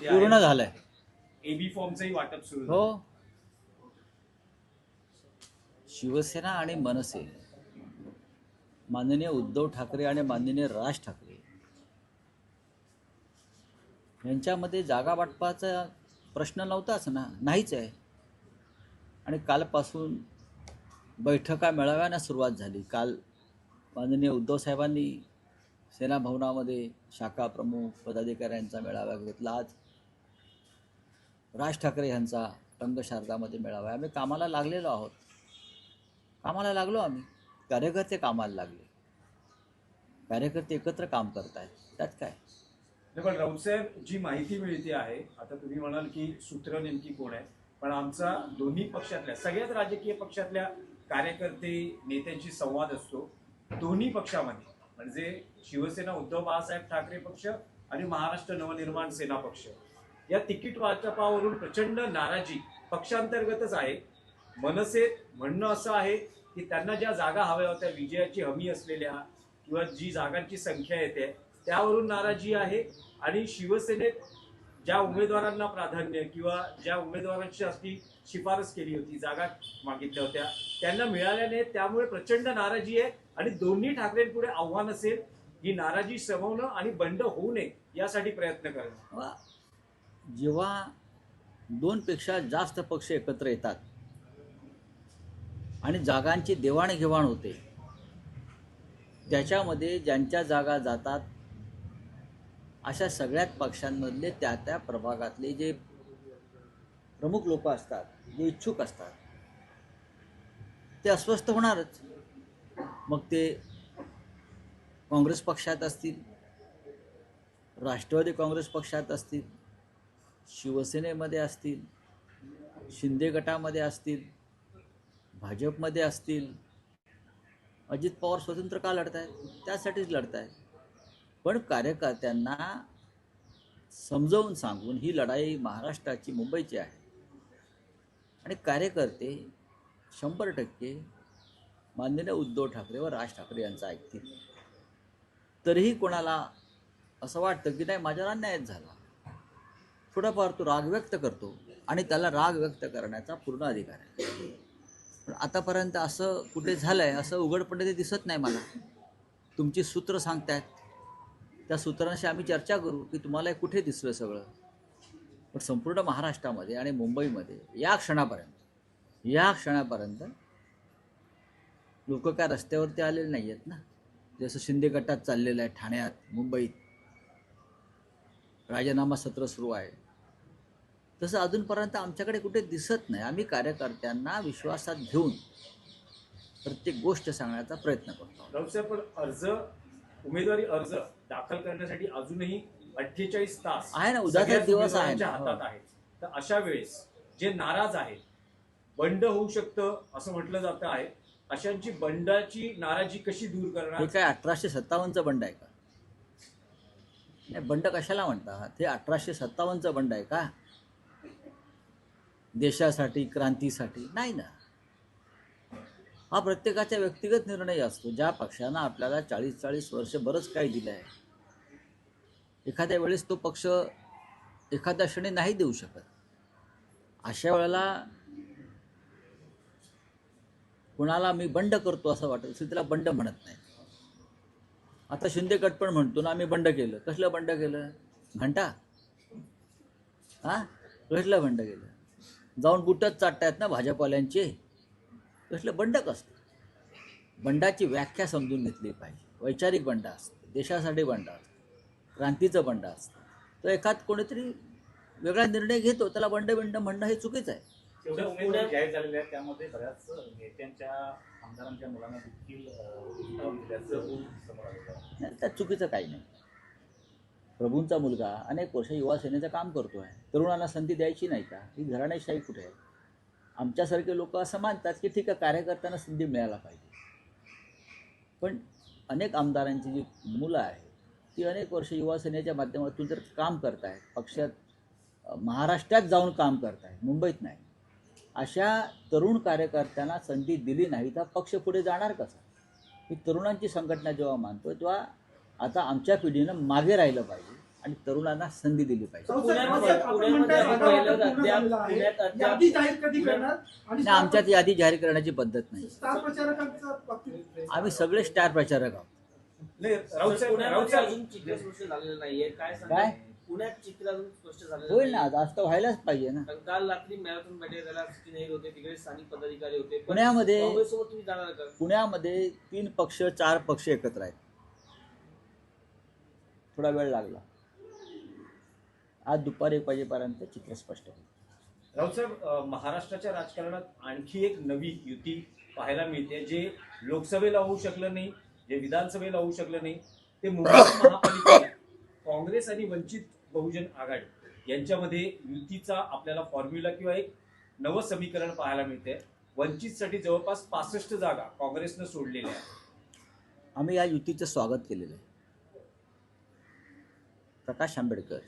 माहिती पूर्ण झालंय. एबी फॉर्मचंही वाटप सुरू झालं. हो, शिवसेना आणि मनसे, माननीय उद्धव ठाकरे आणि माननीय राज ठाकरे यांच्यामध्ये जागा वाटपाचा प्रश्न नव्हताच ना, नाहीच आहे. आणि कालपासून बैठका मेळाव्यानं सुरुवात झाली. काल माननीय उद्धव साहेबांनी सेना भवनामध्ये शाखा प्रमुख पदाधिकाऱ्यांचा मेळावा घेतला. आज राज ठाकरे यांचा रंगशारदामध्ये मेळावा. आम्ही कामाला लागलेलो आहोत, कामाला लागलो आम्ही. कार्यकर्ते कामाला लागले, कार्यकर्ते एकत्र काम करत आहेत, त्यात काय. पण राऊतसाहेब, जी माहिती मिळते आहे, आता तुम्ही म्हणाल की सूत्र नेमकी कोण आहे, पण आमचा दोन्ही पक्षातल्या सगळ्याच राजकीय पक्षातल्या कार्यकर्ते नेत्यांशी संवाद असतो. दोन्ही पक्षामध्ये म्हणजे शिवसेना उद्धव बाळासाहेब ठाकरे पक्ष आणि महाराष्ट्र नवनिर्माण सेना पक्ष या तिकीट वाटपावरून प्रचंड नाराजी पक्षांतर्गतच आहे. मनसेत म्हणणं असं आहे की त्यांना ज्या जागा हव्या होत्या, विजयाची हमी असलेल्या किंवा जी जागांची संख्या येते त्यावरून नाराजी आहे. आणि शिवसेनेत ज्या उमेदवारांना प्राधान्य किंवा ज्या उमेदवारांची अशी शिफारस केली होती, जागा मागितल्या होत्या, त्यांना मिळाल्या नाही, त्यामुळे प्रचंड नाराजी आहे. आणि दोन्ही ठाकरेंपुढे आव्हान असेल ही नाराजी शमवणं आणि बंड होऊ नये यासाठी प्रयत्न करणं. जेव्हा दोनपेक्षा जास्त पक्ष एकत्र येतात आणि जागांची देवाणघेवाण होते, त्याच्यामध्ये ज्यांच्या जागा जातात अशा सगळ्याच पक्षांमधले त्या त्या प्रभागातले जे प्रमुख लोक असतात, जे इच्छुक असतात, ते अस्वस्थ होणारच. मग ते काँग्रेस पक्षात असतील, राष्ट्रवादी काँग्रेस पक्षात असतील, शिवसेनेमध्ये असतील, शिंदे गटामध्ये असतील, भाजपमध्ये असतील. अजित पवार स्वतंत्र का लढत आहेत? त्यासाठीच लढत आहेत. पण कार्यकर्त्यांना समजावून सांगून ही लढाई महाराष्ट्राची, मुंबईची आहे. आणि कार्यकर्ते 100% माननीय उद्धव ठाकरे व राज ठाकरे यांचं ऐकतील. तरीही कोणाला असं वाटतं की नाही, माझ्यावर अन्याय झाला, थोडाफार तो राग व्यक्त करतो आणि त्याला राग व्यक्त करण्याचा पूर्ण अधिकार आहे. पण आतापर्यंत असं कुठे झालं आहे असं उघडपणे ते दिसत नाही मला. तुमची सूत्र सांगतायत, त्या सूत्रांशी आम्ही चर्चा करू की तुम्हाला कुठे दिसलं सगळं. पण संपूर्ण महाराष्ट्रामध्ये आणि मुंबईमध्ये या क्षणापर्यंत लोक काय रस्त्यावरती आलेले नाही आहेत ना. जसं शिंदे गटात चाललेलं आहे, ठाण्यात, मुंबईत राजीनामा सत्र सुरू आहे, तसं अजूनपर्यंत आमच्याकडे कुठे दिसत नाही. आम्ही कार्यकर्त्यांना विश्वासात घेऊन प्रत्येक गोष्ट सांगण्याचा प्रयत्न करतो. राऊतसाहेब, पण उमेदवारी अर्ज दाखल करण्यासाठी अजूनही 48 तास आहे ना, उद्याचा दिवस आहे ना. हातात आहेत. तर अशा वेळेस जे नाराज आहेत, बंड होऊ शकतं असं म्हटलं जात आहे, अशांची बंडाची नाराजी कशी दूर करणार? हे काय 1857चं बंड आहे का? नाही, बंड कशाला म्हणतात? हे 1857चं बंड आहे का? देशासाठी, क्रांतीसाठी नाही ना. हा प्रत्येकाचा व्यक्तिगत निर्णय असतो. ज्या पक्षानं आपल्याला 40 वर्ष बरंच काही दिलं आहे, एखाद्या वेळेस तो पक्ष एखाद्या क्षणी नाही देऊ शकत. अशा वेळेला कुणाला मी बंड करतो असं वाटत असेल त्याला बंड म्हणत नाही. आता शिंदे गट पण म्हणतो ना, आम्ही बंड केलं. कसलं बंड केलं? घंटा कसलं बंड केलं? जाऊन बुटच चाटतायत ना भाजपवाल्यांचे. कसलं बंड कसलं? बंडाची व्याख्या समजून घेतली पाहिजे. वैचारिक बंड असतं, देशासाठी बंड असतं, क्रांतीचं बंड असतं. तर एखाद कोणीतरी वेगळा निर्णय घेतो, त्याला बंड म्हणणं हे चुकीचं आहे. उमेदवारी जाहीर झालेल्या आहेत, त्यामध्ये बऱ्याच नेत्यांच्या, आमदारांच्या मुलांना देखील नाही, त्यात चुकीचं काही नाही. प्रभूंचा मुलगा अनेक वर्ष युवा सेनेचं काम करतो आहे. तरुणांना संधी द्यायची नाही का? ही घराणेशाही कुठे आहे? आमच्यासारखे लोक असं मानतात की ठीक आहे, कार्यकर्त्यांना संधी मिळायला पाहिजे. पण अनेक आमदारांची जी मुलं आहेत ती अनेक वर्ष युवा सेनेच्या माध्यमातून जर काम करत आहेत, पक्षात महाराष्ट्रात जाऊन काम करत आहेत, मुंबईत नाही, अशा तरुण कार्यकर्त्यांना संधी दिली नाही तर पक्ष पुढे जाणार कसा? ही तरुणांची संघटना जेव्हा मानतो तेव्हा आता आमच्या पिढीनं मागे राहिलं पाहिजे आणि तरुणांना संधी दिली पाहिजे. यादी जाहीर कधी करणार आणि नाही, आमच्यात यादी जाहीर करण्याची पद्धत नाही. स्टार प्रचारकांच्या बाबतीत आम्ही सगळे स्टार प्रचारक आहोत. नाही, राऊत साहेब पुण्यामध्ये अजून चित्र स्पष्ट झालेलं नाहीये. काय काय? सांगा पुण्यात चित्र अजून स्पष्ट झालेलं होईल नाहीये. ना, जास्त व्हायलाच पाहिजे ना. कारण काल रात्री मॅरेथॉन बैठक झाला, सचिन अहिर होते, तिकडे स्थानिक पदाधिकारी होते. पण पुण्यामध्ये काँग्रेससोबत तुम्ही जाणार का? पुण्यामध्ये 3 पक्ष 4 पक्ष एकत्र आहेत. थोडा वेळ लागला. आज दुपारी 1 वाजेपर्यंत चित्र स्पष्ट होईल. राऊत साहेब, महाराष्ट्राच्या राजकारणात आणखी एक नवी युती पाहायला मिळते, जे लोकसभेला होऊ शकलं नाही, जे विधानसभेला होऊ शकलं नाही, ते मुंबई महापालिकेला काँग्रेस आणि वंचित बहुजन आघाडी यांच्यामध्ये युतीचा आपल्याला फॉर्म्युला किंवा एक नवं समीकरण पाहायला मिळते. वंचितसाठी जवळपास 65 जागा काँग्रेसनं सोडलेल्या आहेत. आम्ही या युतीचं स्वागत केलेलं आहे. प्रकाश आंबेडकर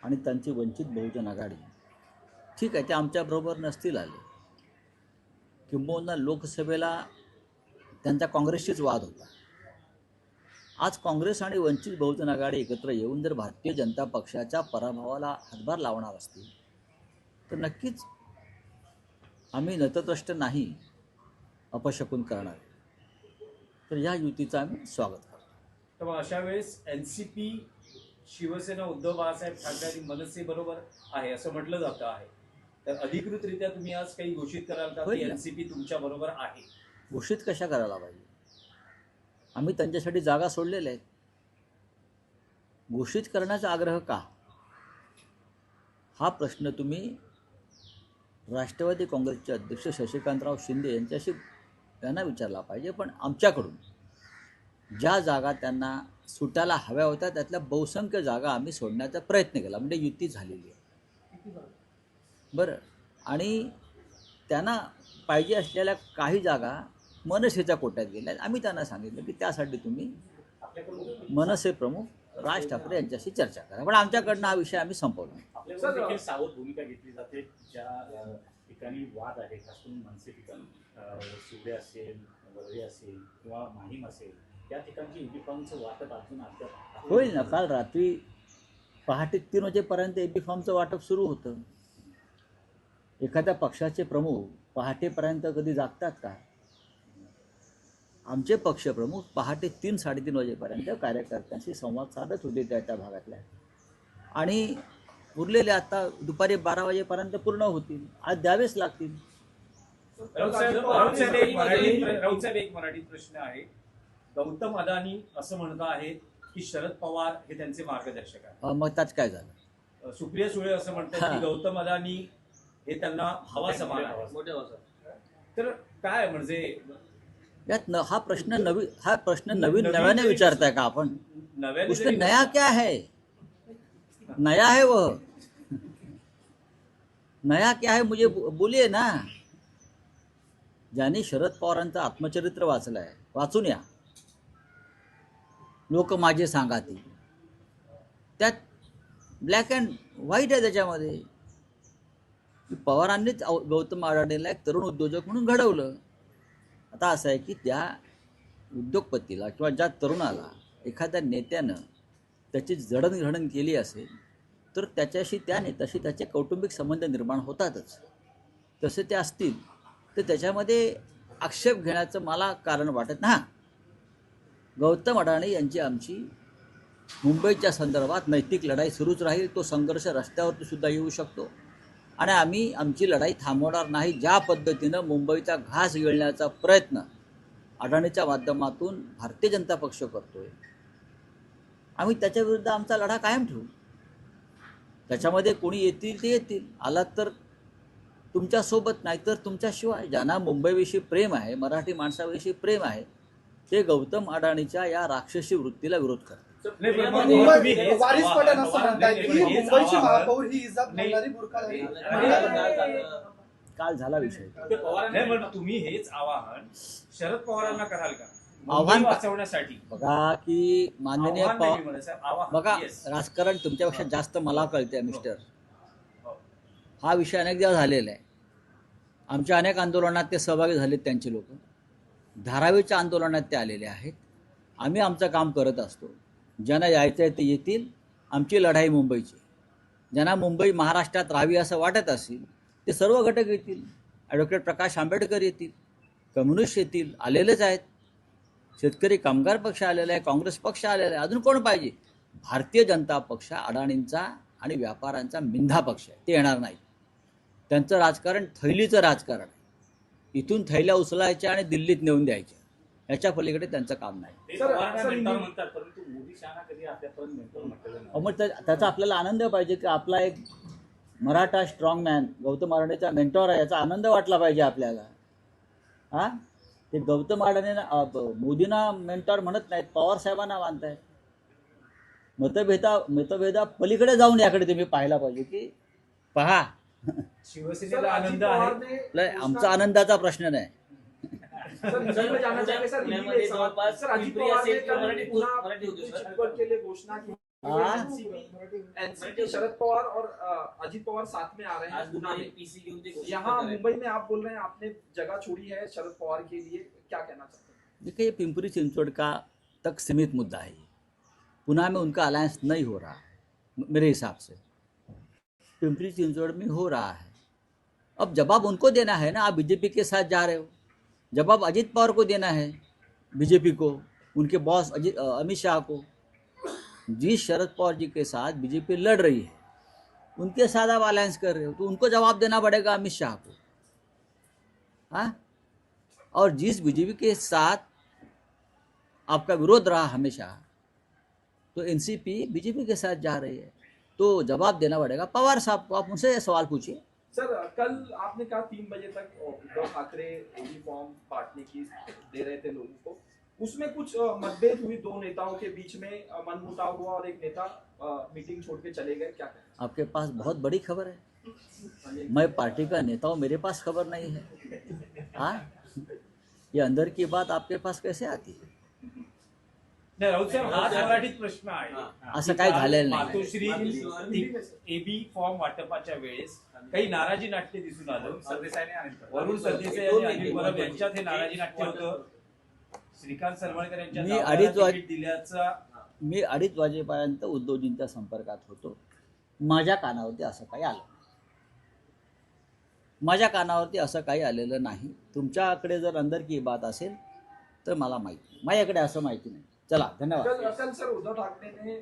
आणि त्यांची वंचित बहुजन आघाडी ठीक आहे, ते आमच्याबरोबर नसतील आले, किंबहुना लोकसभेला त्यांचा काँग्रेसशीच वाद होता. आज काँग्रेस आणि वंचित बहुजन आघाडी एकत्र येऊन जर भारतीय जनता पक्षाच्या पराभवाला हातभार लावणार असतील तर नक्कीच आम्ही नतद्रष्ट नाही, अपशकुन करणार. तर या युतीचं आम्ही स्वागत करतो. तर मग अशा वेळेस एनसीपी, शिवसेना, उद्धव बाळासाहेब ठाकरे आणि मनसे बरोबर आहे असं म्हटलं जातं आहे. तर अधिकृतरित्या तुम्ही आज काही घोषित कराल का की होईल ना. एनसीपी तुमच्या बरोबर आहे? घोषित कशा करायला पाहिजे? आम्ही त्यांच्यासाठी जागा सोडलेल्या आहेत. घोषित करण्याचा आग्रह का? हा प्रश्न तुम्ही राष्ट्रवादी काँग्रेसचे अध्यक्ष शशिकांतराव शिंदे यांना विचारला पाहिजे. पण आमच्याकडून ज्या जागा त्यांना सुटायला हव्या होत्या त्यातल्या बहुसंख्य जागा आम्ही सोडण्याचा प्रयत्न केला, म्हणजे युती झालेली आहे. बरं, आणि त्यांना पाहिजे असलेल्या काही जागा मनसेच्या कोट्यात गेल्या. आम्ही त्यांना सांगितलं की त्यासाठी तुम्ही मनसे प्रमुख राज ठाकरे यांच्याशी चर्चा करा, पण आमच्याकडनं हा विषय आम्ही संपवला. आपल्याकडून देखील सावध भूमिका घेतली जाते. ज्या ठिकाणी वाद आहे, खास करून मनसे ठिकाणी, शिवडे असेल, वरळी असेल किंवा माहीम असेल, त्या ठिकाणची युनिफॉर्मचं वाटप अजून अद्याप होईल ना. काल रात्री पहाटे 3 वाजेपर्यंत एबी फॉर्मचं वाटप सुरू होतं. एखाद्या पक्षाचे प्रमुख पहाटेपर्यंत कधी जागतात का? आमचे पक्षप्रमुख पहाटे 3-3:30 वाजेपर्यंत कार्यकर्त्यांशी संवाद साधत होते त्या भागातल्या, आणि उरलेले आता दुपारी 12 वाजेपर्यंत पूर्ण होतील. आज द्यावेच लागतील. राऊत साहेब, एक मराठीत प्रश्न आहे. गौतम अदानी असं म्हणत आहेत की शरद पवार हे त्यांचे मार्गदर्शक आहेत. मग त्यात काय झालं? सुप्रिया सुळे असं म्हणतात की गौतम अदानी हे त्यांना हवा समान आहे. मोठ्या भाषा. तर काय म्हणजे यात हा प्रश्न नव्याने विचारताय का आपण? नव्याने उसमें जरी- नया क्या है? नया है वो, नया क्या है मुझे बोलिए ना. ज्यांनी शरद पवारांचं आत्मचरित्र वाचलंय, वाचून या. लोक माझे सांगाती, त्यात ब्लॅक अँड व्हाईट आहे त्याच्यामध्ये. पवारांनीच गौतम अडाणीला एक तरुण उद्योजक म्हणून घडवलं. आता असं आहे की त्या उद्योगपतीला किंवा ज्या तरुणाला एखाद्या नेत्यानं त्याची जडणघडण केली असेल तर त्याच्याशी, त्या नेत्याशी त्याचे कौटुंबिक संबंध निर्माण होतातच. तसे ते असतील तर त्याच्यामध्ये आक्षेप घेण्याचं मला कारण वाटत नाही. गौतम अडाणी यांची आमची मुंबईच्या संदर्भात नैतिक लढाई सुरूच राहील. तो संघर्ष रस्त्यावरती सुद्धा येऊ शकतो आणि आम्ही आमची लढाई थांबवणार नाही. ज्या पद्धतीनं मुंबईचा घास गिळण्याचा प्रयत्न अडाणीच्या माध्यमातून भारतीय जनता पक्ष करतोय, आम्ही त्याच्याविरुद्ध आमचा लढा कायम ठेवू. त्याच्यामध्ये कोणी येतील ते येतील, आलात तर तुमच्यासोबत, नाहीतर तुमच्याशिवाय. ज्यांना मुंबईविषयी प्रेम आहे, मराठी माणसाविषयी प्रेम आहे, ते गौतम अडाणीच्या या राक्षसी वृत्तीला विरोध करतात. नाही, पण मग मुंबई- तुम्ही हेच वारिस आवाहन- पठाण असं म्हणताय की नाही, हेच मुंबईची आवाहन- महापौर ही इजात नाही. घालणारी बुरखाधारी काल झाला विषय. ते पवारांनी नाही, पण तुम्ही हेच आवाहन शरद पवारांना कराल का आव्हान- मुंबई वाचवण्यासाठी? बघा की माननीय आव्हान नाही म्हणत साहेब, आवाहन. बघा, Yes. राजकारण तुमच्यापेक्षा जास्त मला कळते मिस्टर. हा विषय अनेकदा झालेला आहे. आमच्या अनेक आंदोलनात ते सहभागी झालेत त्यांचे लोक. धारावीच्या आंदोलनात ते आलेले आहेत. आम्ही आमचं काम करत असतो. ज्यांना यायचं आहे ते येतील, आमची लढाई मुंबईची. ज्यांना मुंबई महाराष्ट्रात राहावी असं वाटत असेल ते सर्व घटक येतील. ॲडव्होकेट प्रकाश आंबेडकर येतील, कम्युनिस्ट येतील, आलेलेच आहेत. शेतकरी कामगार पक्ष आलेला आहे, काँग्रेस पक्ष आलेला आहे. अजून कोण पाहिजे? भारतीय जनता पक्ष अडाणींचा आणि व्यापाऱ्यांचा मिंधा पक्ष आहे. ते येणार नाही. त्यांचं राजकारण थैलीचं राजकारण आहे. इथून थैल्या उचलायच्या आणि दिल्लीत नेऊन द्यायच्या. याच्या पलीकडे त्यांचं काम नाही. ते सर, पवारांना सर, मेंटॉर मी- म्हणतात, परंतु मोदी शहाना कधी आपल्यापर्यंत मेंटॉर म्हटलेलं नाही. मग त्याचा आपल्याला आनंद पाहिजे की आपला एक मराठा स्ट्रॉंग मॅन गौतम अडाणीचा मेंटॉर आहे, याचा आनंद वाटला पाहिजे आपल्याला. हां, ते गौतम अडाणींना मोदींना मेंटॉर म्हणत नाहीत, पवार साहेबांना मानतायत. मतभेदा पलीकडे जाऊन याकडे तुम्ही पाहायला पाहिजे की पहा, सर, शिवसेनेला अजित आनंद पवार आहे. ने लय आमचा आनंदाचा प्रश्न नाही. सर, दिल्ली में जाना चाहेंगे सर. दिल्ली में पुण्यामध्ये एक सवाल. जवळपास सर, अजित पिंपरी पवार ने असेल किंवा कल मराठी पुन्हा मराठी होती, सर. चितपट के लिए घोषणा की. हाँ? एनसीपी शरद पवार और अजित पवार साथ में आ रहे आज हैं पुणे पुन्हा में. पीसी घेऊन ते घोषणा यहाँ करत आहेत. मुंबई में आप बोल रहे हैं आपने जगह छोड़ी है शरद पवार के लिए, क्या कहना चाहते हैं? देखिए, ये पिंपरी चिंचवड़ का तक सीमित मुद्दा है. पुणे में उनका अलायंस नहीं हो रहा मेरे हिसाब से. पिंपरी चिंचवड़ में हो रहा है. अब जवाब उनको देना है ना. आप बीजेपी के साथ जा रहे हो, जवाब अजित पवार को देना है, बीजेपी को, उनके बॉस अमित शाह को. जिस शरद पवार जी के साथ बीजेपी लड़ रही है उनके साथ आप अलायंस कर रहे हो, तो उनको जवाब देना पड़ेगा अमित शाह को. हाँ, और जिस बीजेपी के साथ आपका विरोध रहा हमेशा, तो एनसीपी बीजेपी के साथ जा रही है, तो जवाब देना पड़ेगा पवार साहब को. आप उनसे सवाल पूछिए. सर, कल आपने कहा 3 बजे तक उद्धव ठाकरे यूनिफॉर्म बांटने की दे रहे थे लोगों को. उसमें कुछ मतभेद हुई दो नेताओं के बीच में, मनमुटाव हुआ और एक नेता मीटिंग छोड़ के चले गए. क्या कहें? आपके पास बहुत बड़ी खबर है. मैं पार्टी का नेता हूँ, मेरे पास खबर नहीं है. हाँ, ये अंदर की बात आपके पास कैसे आती है? नाही, राऊत साहेब, हाच मराठीत प्रश्न आहे. असं काही झालेलं नाही. मातोश्री एबी फॉर्म वाटपाच्या वेळेस काही नाराजी नाट्य दिसून आलं. वरुण सरदेसाई आणि अनिल परब यांच्यात हे नाराजी नाट्य होतं. श्रीकांत सरवळकर यांच्या मी नावाला अडीच वाज- तिकीट दिल्याचा मी 2:30 वाजेपर्यंत उद्धवजींच्या संपर्कात होतो. माझ्या कानावरती असं काही आलं नाही. माझ्या कानावरती असं काही आलेलं नाही. तुमच्याकडे जर अंदर की बात असेल तर मला माहिती नाही. माझ्याकडे असं माहिती नाही. चला, धन्यवाद. कल सर उद्धव ठाकरे ने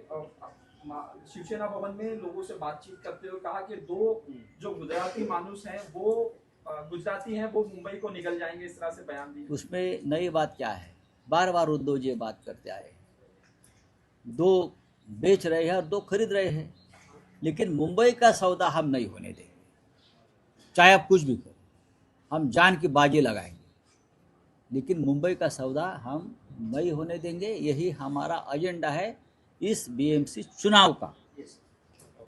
शिवसेना भवन में लोगों से बातचीत करते हुए कहा कि दो जो गुजराती मानुस हैं वो गुजराती हैं, वो मुंबई को निकल जाएंगे, इस तरह से बयान दिए. उसमें नई बात क्या है? बार बार उद्धव जी ये बात करते आए. 2 बेच रहे हैं और 2 खरीद रहे हैं, लेकिन मुंबई का सौदा हम नहीं होने देंगे. चाहे आप कुछ भी करो, हम जान की बाजी लगाएंगे, लेकिन मुंबई का सौदा हम नहीं होने देंगे. यही हमारा एजेंडा है इस बीएमसी चुनाव का.